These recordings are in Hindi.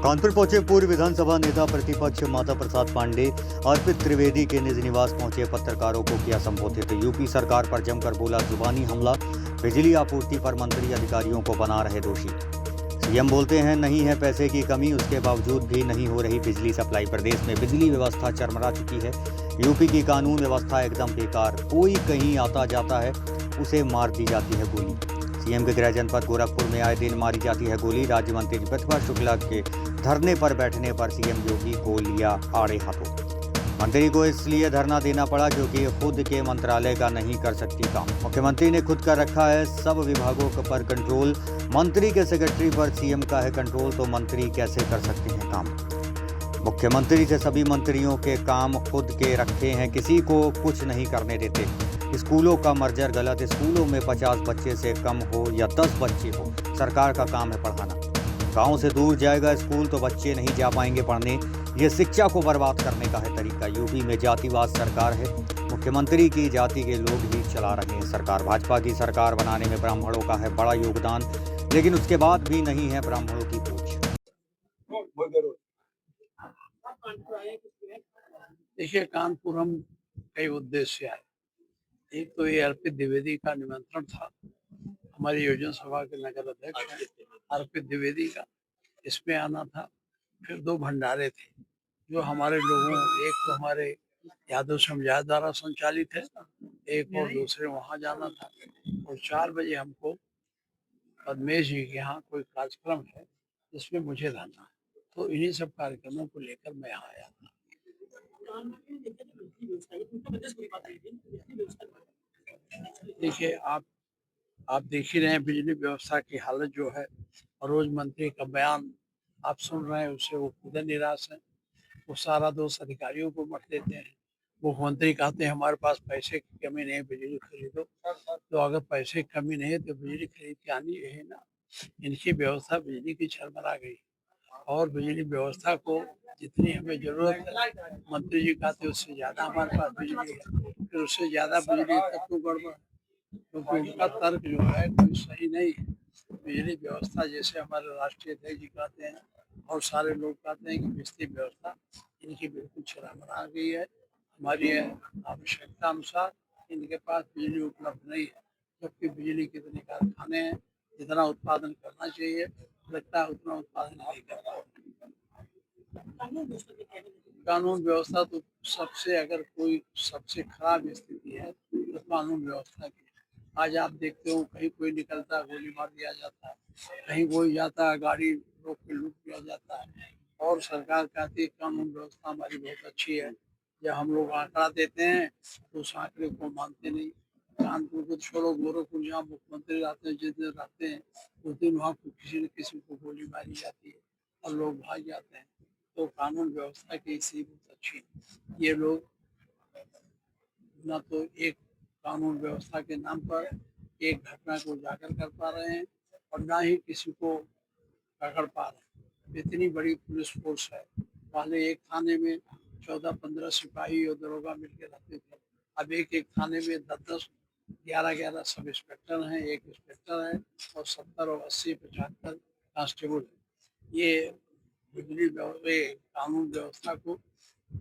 कानपुर पहुंचे पूर्व विधानसभा नेता प्रतिपक्ष माता प्रसाद पांडे। अर्पित त्रिवेदी के निज निवास पहुंचे पत्रकारों को किया संबोधित। यूपी सरकार पर जमकर बोला जुबानी हमला। बिजली आपूर्ति पर मंत्री अधिकारियों को बना रहे दोषी। सीएम बोलते हैं नहीं है पैसे की कमी, उसके बावजूद भी नहीं हो रही बिजली सप्लाई। प्रदेश में बिजली व्यवस्था चरमरा चुकी है। यूपी की कानून व्यवस्था एकदम बेकार। कोई कहीं आता जाता है, उसे मार दी जाती है गोली। सीएम के गृह जनपद गोरखपुर में आए दिन मारी जाती है गोली। राज्य मंत्री प्रतिभा शुक्ला के धरने पर बैठने पर सीएम योगी को लिया आड़े हाथों। मंत्री को इसलिए धरना देना पड़ा क्योंकि खुद के मंत्रालय का नहीं कर सकती काम। मुख्यमंत्री ने खुद का रखा है सब विभागों पर कंट्रोल। मंत्री के सेक्रेटरी पर सीएम का है कंट्रोल, तो मंत्री कैसे कर सकते हैं काम। मुख्यमंत्री से सभी मंत्रियों के काम खुद के रखे हैं, किसी को कुछ नहीं करने देते। स्कूलों का मर्जर गलत। स्कूलों में 50 बच्चे से कम हो या 10 बच्चे हो, सरकार का काम है पढ़ाना। गांव से दूर जाएगा स्कूल तो बच्चे नहीं जा पाएंगे पढ़ने। ये शिक्षा को बर्बाद करने का है तरीका। यूपी में जातिवाद सरकार है। मुख्यमंत्री की जाति के लोग ही चला रहे हैं सरकार। भाजपा की सरकार बनाने में ब्राह्मणों का है बड़ा योगदान, लेकिन उसके बाद भी नहीं है ब्राह्मणों की पूछ। देखिए, कानपुर हम कई उद्देश्य आए। एक तो ये अर्पित द्विवेदी का निमंत्रण था, हमारी योजना सभा के नगर अध्यक्ष अर्पित द्विवेदी का, इसमें आना था। फिर 2 भंडारे थे जो हमारे लोगों, एक तो हमारे यादव समुदाय द्वारा संचालित है, एक और दूसरे वहां जाना था। और 4 बजे हमको पद्मेश जी के यहाँ कोई कार्यक्रम है जिसमें मुझे रहना है, तो इन्हीं सब कार्यक्रमों को लेकर मैं यहाँ आया था। देखिए, आप देख ही रहे हैं बिजली व्यवस्था की हालत जो है, और रोज मंत्री का बयान आप सुन रहे हैं, उससे वो खुद निराश है। वो सारा दोष अधिकारियों को मत देते हैं। मुख्यमंत्री कहते हैं हमारे पास पैसे की कमी नहीं, बिजली खरीदो। तो अगर पैसे की कमी नहीं है तो बिजली खरीद के आनी है ना। इनकी व्यवस्था बिजली की चरमरा गई, और बिजली व्यवस्था को जितनी हमें जरूरत है, मंत्री जी कहते उससे ज्यादा हमारे पास बिजली है। फिर उससे ज्यादा बिजली तब तो गड़बड़, क्योंकि उनका तर्क जो है कोई सही नहीं है। बिजली व्यवस्था जैसे हमारे राष्ट्रीय अध्यक्ष जी कहते हैं और सारे लोग कहते हैं कि बिजली व्यवस्था इनकी बिल्कुल चरमरा गई है। हमारी आवश्यकता अनुसार इनके पास बिजली उपलब्ध नहीं है, जबकि बिजली के इतने कारखाने हैं, जितना उत्पादन करना चाहिए लगता है उतना उत्पादन नहीं कर पाते। कानून व्यवस्था तो सबसे, अगर कोई सबसे खराब स्थिति है तो कानून व्यवस्था की। आज आप देखते हो कहीं कोई निकलता है गोली मार दिया जाता है, कहीं कोई जाता है गाड़ी रोक के लूट दिया जाता है। और सरकार कहती है कानून व्यवस्था हमारी बहुत अच्छी है। जब हम लोग आंकड़ा देते हैं तो उस आंकड़े को मानते नहीं। कानपुर को छोड़ो, गोरखपुर जहाँ मुख्यमंत्री रहते हैं, जिस दिन रहते हैं उस दिन वहाँ किसी न किसी को गोली मारी जाती है और लोग भाग जाते हैं। तो कानून व्यवस्था की स्थिति बहुत अच्छी है। ये लोग न तो एक कानून व्यवस्था के नाम पर एक घटना को उजागर कर पा रहे हैं और ना ही किसी को पकड़ पा रहे हैं। इतनी बड़ी पुलिस फोर्स है। पहले एक थाने में 14-15 सिपाही और दरोगा मिलकर रहते थे, अब एक एक थाने में 10-10, 11-11 सब इंस्पेक्टर हैं, एक इंस्पेक्टर है और 70 और 80, 75 कांस्टेबल है। ये बिजली कानून व्यवस्था को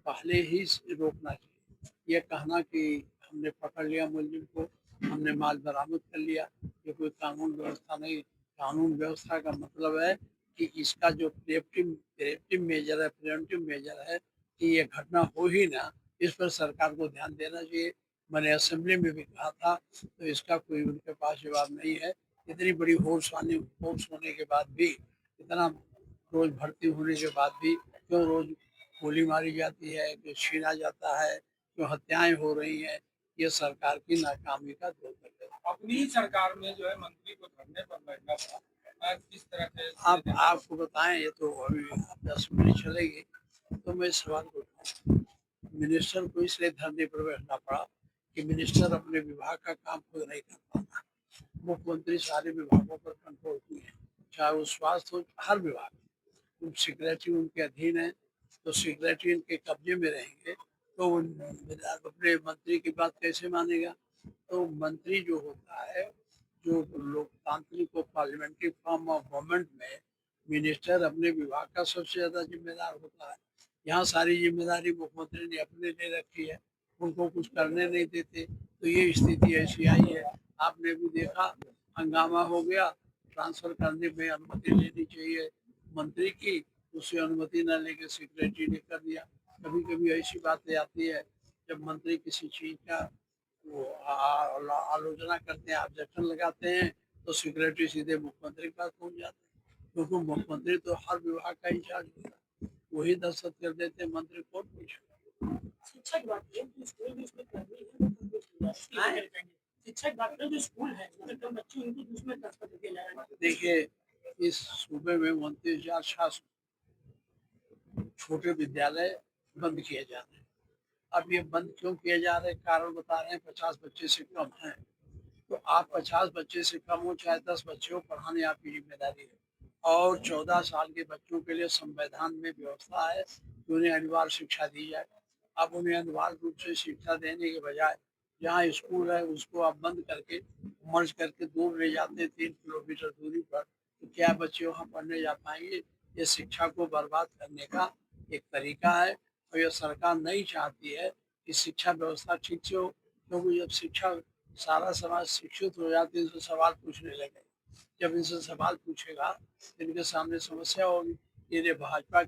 पहले ही रोकना चाहिए। ये कहना कि हमने पकड़ लिया मुलजिम को, हमने माल बरामद कर लिया, ये कोई कानून व्यवस्था नहीं। कानून व्यवस्था का मतलब है कि इसका जो प्रिवेंटिव मेजर है कि ये घटना हो ही ना, इस पर सरकार को ध्यान देना चाहिए। मैंने असेंबली में भी कहा था, तो इसका कोई उनके पास जवाब नहीं है। इतनी बड़ी फोर्स होने के बाद भी, इतना रोज भर्ती होने के बाद भी क्यों रोज गोली मारी जाती है, क्यों छीना जाता है, क्यों हत्याएं हो रही हैं। ये सरकार की नाकामी का द्योतक है। अपनी ही सरकार में जो है मंत्री को धरने पर बैठना पड़ा, किस तरह से आप आपको बताएं, ये तो अभी 10 मिनट चलेगी तो मैं इस सवाल को उठाऊं। मिनिस्टर को इसलिए धरने पर बैठना पड़ा कि मिनिस्टर अपने विभाग का काम खुद नहीं कर पाता। मुख्यमंत्री सारे विभागों पर कंट्रोल किए हैं, चाहे वो स्वास्थ्य हो, हर विभाग। सेक्रेटरी उनके अधीन है, तो सेक्रेटरी इनके कब्जे में रहेंगे तो अपने मंत्री की बात कैसे मानेगा। तो मंत्री जो होता है, जो लोकतांत्रिक और पार्लियामेंट्री फॉर्म ऑफ गवर्नमेंट में मिनिस्टर अपने विभाग का सबसे ज्यादा जिम्मेदार होता है। यहाँ सारी जिम्मेदारी मुख्यमंत्री ने अपने ले रखी है, उनको कुछ करने नहीं देते, तो ये स्थिति ऐसी आई है। आपने भी देखा, हंगामा हो गया, ट्रांसफर करने में अनुमति लेनी चाहिए मंत्री की, उससे अनुमति न लेके सेक्रेटरी ने कर दिया। कभी कभी ऐसी बातें आती है, जब मंत्री किसी चीज का वो आलोचना करते हैं, ऑब्जेक्शन लगाते हैं, तो सेक्रेटरी सीधे मुख्यमंत्री के पास पहुंच जाते हैं, क्योंकि मुख्यमंत्री तो हर विभाग का इंचार्ज होता है, वही दस्तखत कर देते हैं, मंत्री कौन पूछे। शिक्षक बात है कि स्कूल में उसमें कर्मी है वो कंप्लीट हो जाए इसकी वजह करेंगे। शिक्षक बात है जो स्कूल है उसमें कम बच्चे उनको उसमें ट्रांसफर कर दिया जाएगा। देखिए, इस सूबे में 29,600 छोटे विद्यालय बंद किए जा रहे हैं। अब ये बंद क्यों किए जा रहे हैं, कारण बता रहे हैं, 50 बच्चे से कम हैं। तो आप 50 बच्चे से कम हो चाहे 10 बच्चे हो, पढ़ाने आपकी जिम्मेदारी है। और 14 साल के बच्चों के लिए संविधान में व्यवस्था है कि उन्हें अनिवार्य शिक्षा दी जाए। अब उन्हें अनिवार्य रूप से शिक्षा देने के बजाय जहाँ स्कूल है उसको आप बंद करके मर्ज करके दूर ले जाते हैं 3 किलोमीटर दूरी पर, तो क्या बच्चे वहाँ पढ़ने जा पाएंगे? ये शिक्षा को बर्बाद करने का एक तरीका है, और यह सरकार नहीं चाहती है कि शिक्षा व्यवस्था ठीक से हो, क्योंकि जब शिक्षा सारा समाज शिक्षित हो जाती है तो सवाल पूछने लगे। जब इनसे सवाल पूछेगा तो इनके सामने समस्या होगी। ये भाजपा